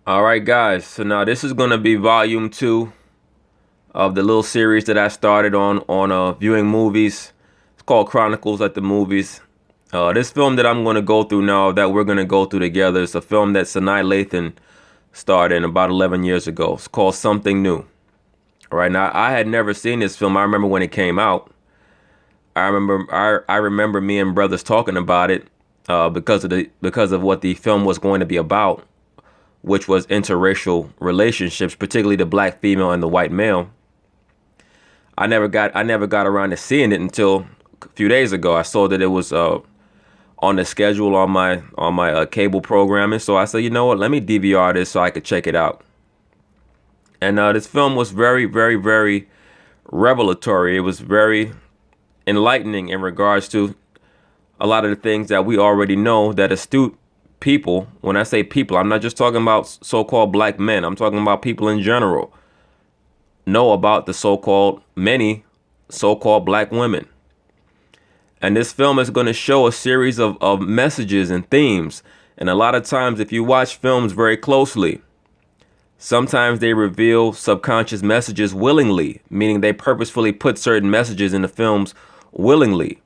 All right, guys. So now this is going to be volume 2 of the little series that I started on viewing movies. It's called Chronicles at the Movies. This film that I'm going to go through now, that we're going to go through together, is a film that Sanaa Lathan starred in about 11 years ago. It's called Something New. All right, now I had never seen this film. I remember when it came out. I remember me and brothers talking about it because of what the film was going to be about, which was interracial relationships, particularly the black female and the white male. I never got around to seeing it until a few days ago. I saw that it was on the schedule on my cable programming. So I said, you know what, let me DVR this so I could check it out. And this film was very, very, very revelatory. It was very enlightening in regards to a lot of the things that we already know that astute people, when I say people, I'm not just talking about so-called black men. I'm talking about people in general, know about the so-called many so-called black women. And this film is going to show a series of messages and themes. And a lot of times, if you watch films very closely, sometimes they reveal subconscious messages willingly, meaning they purposefully put certain messages in the films willingly.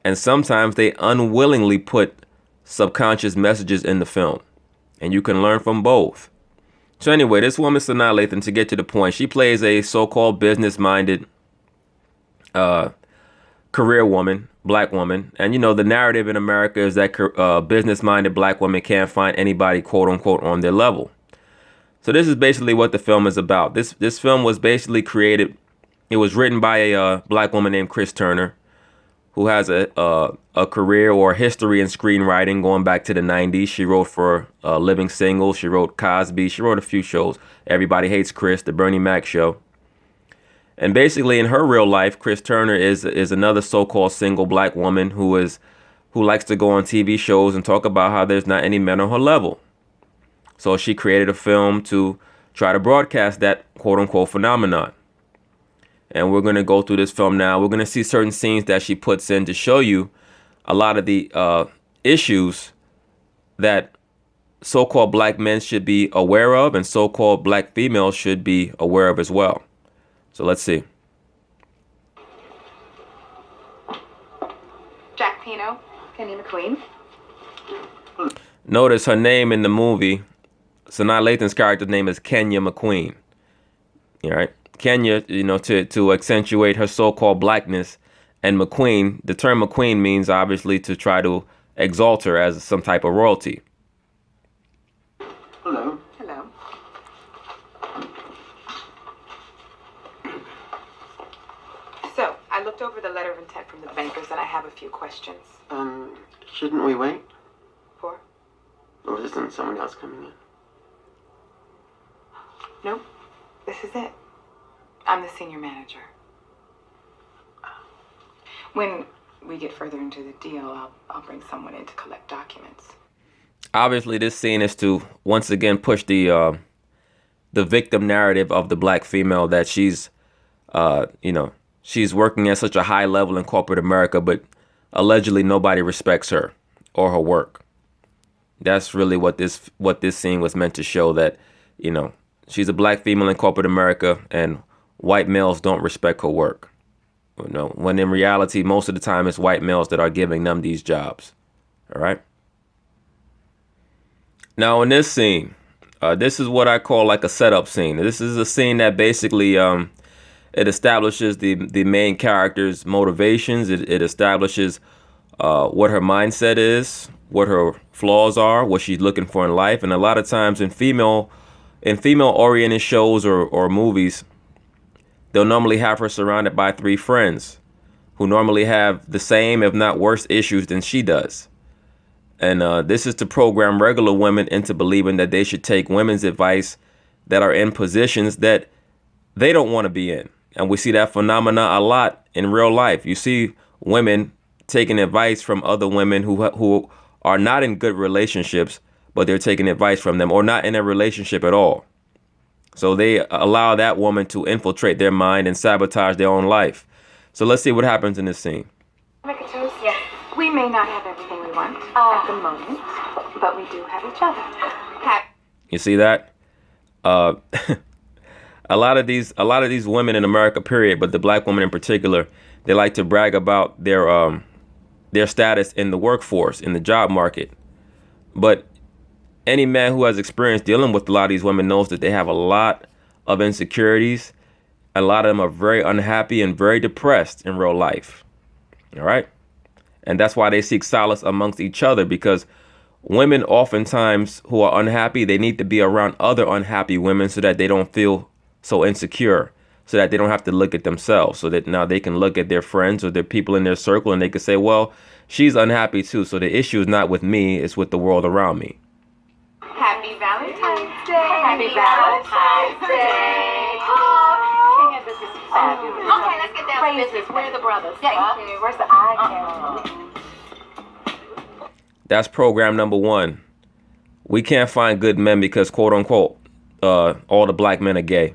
And sometimes they unwillingly put subconscious messages in the film. And you can learn from both. So anyway, this woman, Sanaa Lathan, to get to the point, she plays a so-called business-minded career woman, black woman. And, you know, the narrative in America is that business-minded black women can't find anybody, quote-unquote, on their level. So this is basically what the film is about. This film was basically created. It was written by a black woman named Chris Turner, who has a career or history in screenwriting going back to the 90s. She wrote for Living Single. She wrote Cosby. She wrote a few shows. Everybody Hates Chris, The Bernie Mac Show. And basically in her real life, Chris Turner is another so-called single black woman who likes to go on TV shows and talk about how there's not any men on her level. So she created a film to try to broadcast that quote-unquote phenomenon. And we're going to go through this film now. We're going to see certain scenes that she puts in to show you a lot of the issues that so-called black men should be aware of and so-called black females should be aware of as well. So let's see. Jack Pino, Kenny McQueen. Notice her name in the movie. Sanaa Lathan's character's name is Kenya McQueen. All right. Kenya, you know, to accentuate her so-called blackness, and McQueen, the term McQueen means obviously to try to exalt her as some type of royalty. Hello. Hello. So, I looked over the letter of intent from the bankers and I have a few questions. Shouldn't we wait? For? Or isn't someone else coming in? No, this is it. I'm the senior manager. When we get further into the deal, I'll bring someone in to collect documents. Obviously, this scene is to once again push the victim narrative of the black female, that she's working at such a high level in corporate America, but allegedly nobody respects her or her work. That's really what this scene was meant to show, that, you know, she's a black female in corporate America and white males don't respect her work. You know, when in reality, most of the time it's white males that are giving them these jobs. All right. Now in this scene, this is what I call like a setup scene. This is a scene that basically it establishes the main character's motivations. It establishes what her mindset is, what her flaws are, what she's looking for in life. And a lot of times in female oriented shows or movies, they'll normally have her surrounded by 3 friends who normally have the same, if not worse, issues than she does. And this is to program regular women into believing that they should take women's advice that are in positions that they don't want to be in. And we see that phenomena a lot in real life. You see women taking advice from other women who are not in good relationships, but they're taking advice from them, or not in a relationship at all. So they allow that woman to infiltrate their mind and sabotage their own life. So let's see what happens in this scene. Make a toast? Yes. We may not have everything we want at the moment, but we do have each other. You see that? Uh, a lot of these women in America, period, but the black women in particular, they like to brag about their status in the workforce, in the job market. But any man who has experience dealing with a lot of these women knows that they have a lot of insecurities. A lot of them are very unhappy and very depressed in real life. All right. And that's why they seek solace amongst each other, because women oftentimes who are unhappy, they need to be around other unhappy women so that they don't feel so insecure, so that they don't have to look at themselves, so that now they can look at their friends or their people in their circle and they can say, well, she's unhappy too. So the issue is not with me, it's with the world around me. Happy Valentine's Day. Happy Valentine's Day. Oh, King, this is fabulous. Okay, let's get down to business. Where are the brothers? Thank you. Where's the eye candy? That's program number one. We can't find good men because, quote unquote, all the black men are gay.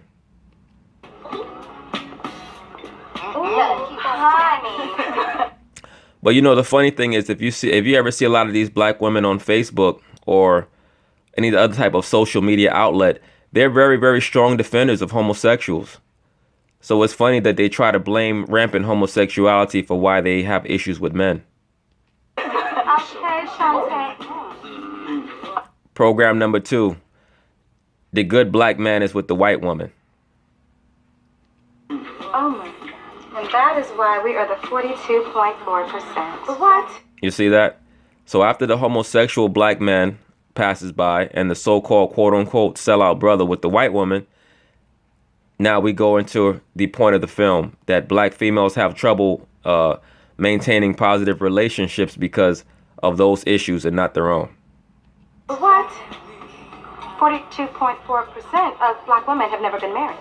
But you know, the funny thing is, if you ever see a lot of these black women on Facebook or any other type of social media outlet, they're very, very strong defenders of homosexuals. So it's funny that they try to blame rampant homosexuality for why they have issues with men. Program number two. The good black man is with the white woman. Oh my. And that is why we are the 42.4%. What? You see that? So after the homosexual black man passes by and the so-called quote-unquote sellout brother with the white woman, now we go into the point of the film that black females have trouble maintaining positive relationships because of those issues and not their own. What? 42.4% of black women have never been married.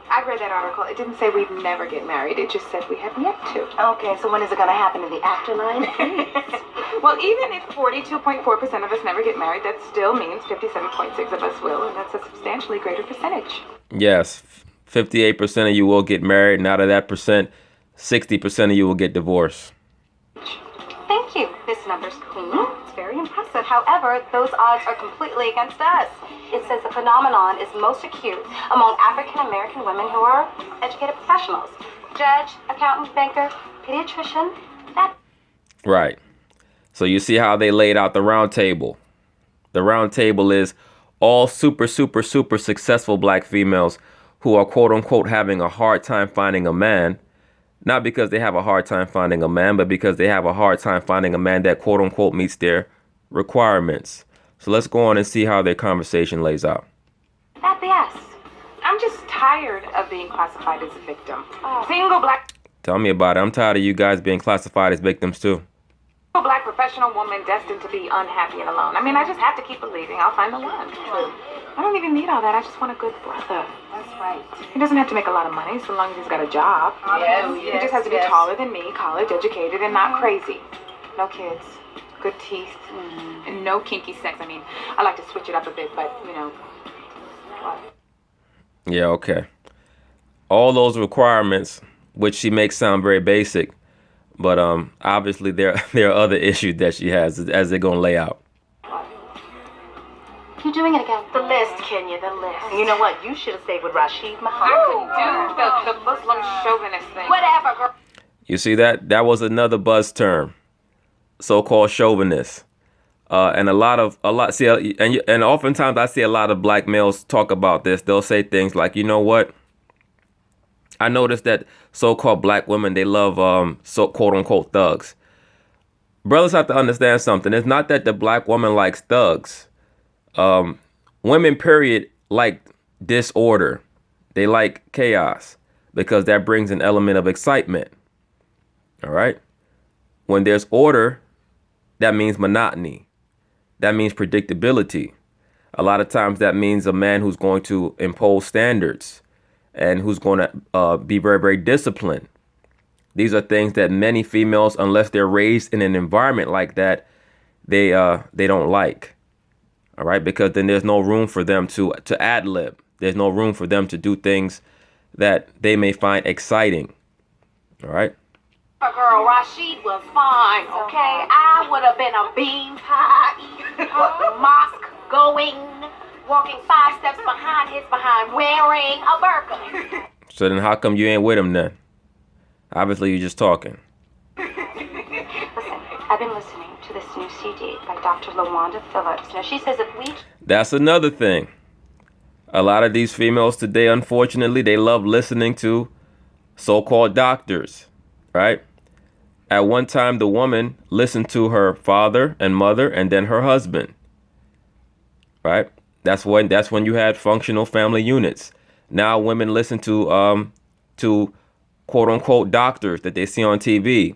I read that article. It didn't say we'd never get married. It just said we have yet to. Okay, so when is it going to happen in the afterlife? Well, even if 42.4% of us never get married, that still means 57.6 of us will, and that's a substantially greater percentage. Yes, 58% of you will get married, and out of that percent, 60% of you will get divorced. Thank you. This number's clean. It's very impressive. However, those odds are completely against us. It says the phenomenon is most acute among African American women who are educated professionals. Judge, accountant, banker, pediatrician. Right. So you see how they laid out the round table. The round table is all super, super, super successful black females who are quote unquote having a hard time finding a man. Not because they have a hard time finding a man, but because they have a hard time finding a man that quote unquote meets their requirements. So let's go on and see how their conversation lays out. That BS. I'm just tired of being classified as a victim. Single black. Tell me about it. I'm tired of you guys being classified as victims too. Black professional woman destined to be unhappy and alone. I mean, I just have to keep believing I'll find the one. True. I don't even need all that. I just want a good brother. That's right. He doesn't have to make a lot of money so long as he's got a job. Yes, he just has to be taller than me, college educated, and not crazy. No kids, good teeth, and no kinky sex. I mean, I like to switch it up a bit, but, you know. What? Yeah, okay. All those requirements, which she makes sound very basic, but obviously there are other issues that she has as they're gonna lay out. You're doing it again. The list, Kenya, the list. You know what? You should have stayed with Rashid Muhammad. I couldn't do the Muslim chauvinist thing. Whatever, girl. You see that? That was another buzz term, so-called chauvinist. And and oftentimes I see a lot of black males talk about this. They'll say things like, you know what? I noticed that so-called black women, they love so quote-unquote thugs. Brothers have to understand something. It's not that the black woman likes thugs. Women, period, like disorder. They like chaos because that brings an element of excitement. All right. When there's order, that means monotony. That means predictability. A lot of times that means a man who's going to impose standards and who's going to be very, very disciplined. These are things that many females, unless they're raised in an environment like that, they don't like. All right, because then there's no room for them to ad lib. There's no room for them to do things that they may find exciting. All right. Girl, Rashid was fine, okay? I would have been a bean pie eating, mosque going, walking 5 steps behind his behind, wearing a burqa. So then how come you ain't with him then? Obviously you're just talking. Listen, I've been listening to this new CD by Dr. LaWanda Phillips. Now, she says if we... That's another thing. A lot of these females today, unfortunately, they love listening to so-called doctors, right? At one time, the woman listened to her father and mother and then her husband, right? That's when you had functional family units. Now women listen to quote unquote doctors that they see on TV,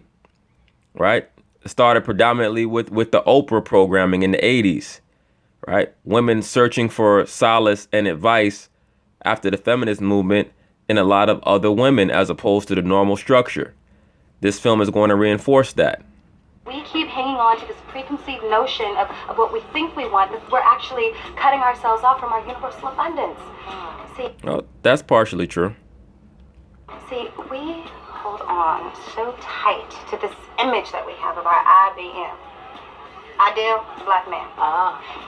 right? It started predominantly with the Oprah programming in the 80s, right? Women searching for solace and advice after the feminist movement in a lot of other women as opposed to the normal structure. This film is going to reinforce that. We keep hanging on to this preconceived notion of what we think we want, that we're actually cutting ourselves off from our universal abundance. See, Oh, that's partially true. we hold on so tight to this image that we have of our IBM. Ideal black man.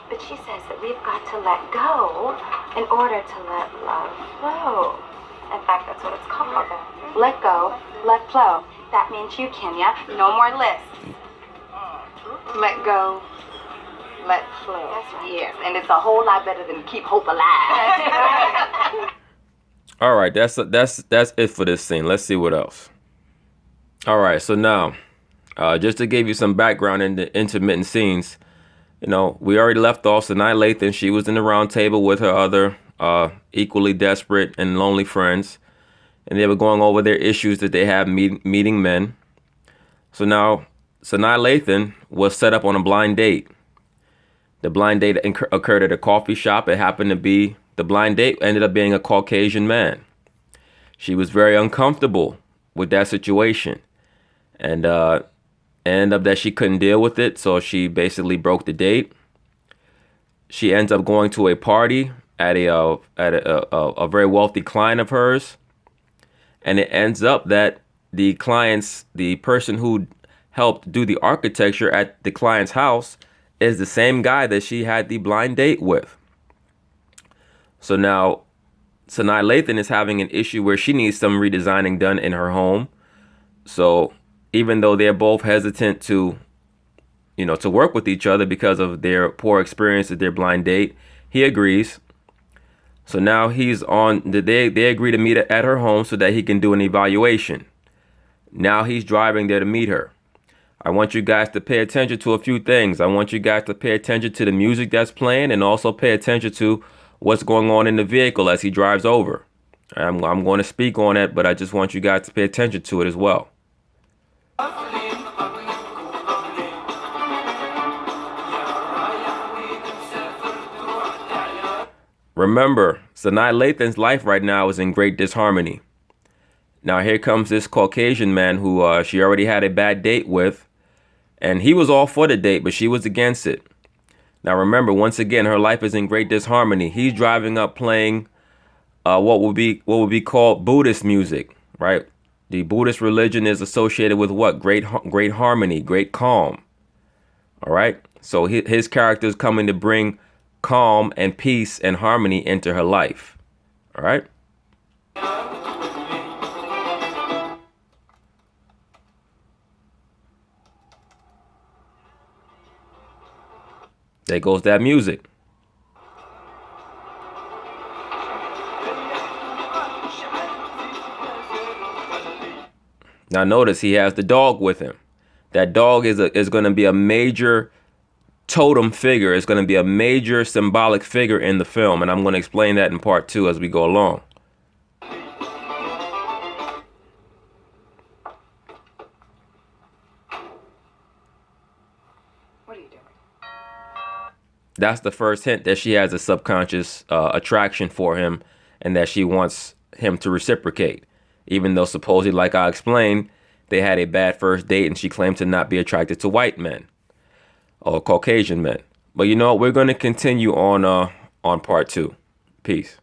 But she says that we've got to let go in order to let love flow. In fact, that's what it's called. Let go, let flow. That means you, Kenya. No more lists. Let go, let flow. That's right. Yes, and it's a whole lot better than keep hope alive. All right, that's it for this scene. Let's see what else. All right, so now, just to give you some background in the intermittent scenes, we already left off Sanaa Lathan. She was in the round table with her other equally desperate and lonely friends, and they were going over their issues that they have meeting men. So now, Sanaa Lathan was set up on a blind date. The blind date occurred at a coffee shop. It happened to be, the blind date ended up being a Caucasian man. She was very uncomfortable with that situation. And ended up that she couldn't deal with it, so she basically broke the date. She ends up going to a party at a very wealthy client of hers. And it ends up that the person who helped do the architecture at the client's house is the same guy that she had the blind date with. So now Sanaa Lathan is having an issue where she needs some redesigning done in her home. So even though they're both hesitant to work with each other because of their poor experience at their blind date, he agrees. So now they agree to meet at her home so that he can do an evaluation. Now he's driving there to meet her. I want you guys to pay attention to a few things. I want you guys to pay attention to the music that's playing and also pay attention to what's going on in the vehicle as he drives over. I'm going to speak on it, but I just want you guys to pay attention to it as well. Remember, Sanaa Lathan's life right now is in great disharmony. Now here comes this Caucasian man who she already had a bad date with, and he was all for the date, but she was against it. Now remember, once again, her life is in great disharmony. He's driving up playing what would be called Buddhist music, right? The Buddhist religion is associated with what? Great harmony, great calm. All right. So his character is coming to bring calm and peace and harmony into her life. All right. There goes that music. Now notice he has the dog with him. That dog is going to be a major totem figure. It's going to be a major symbolic figure in the film, and I'm going to explain that in part 2 as we go along. What are you doing? That's the first hint that she has a subconscious attraction for him and that she wants him to reciprocate. Even though supposedly, like I explained, they had a bad first date and she claimed to not be attracted to white men or Caucasian men. But you know what? We're going to continue on part 2. Peace.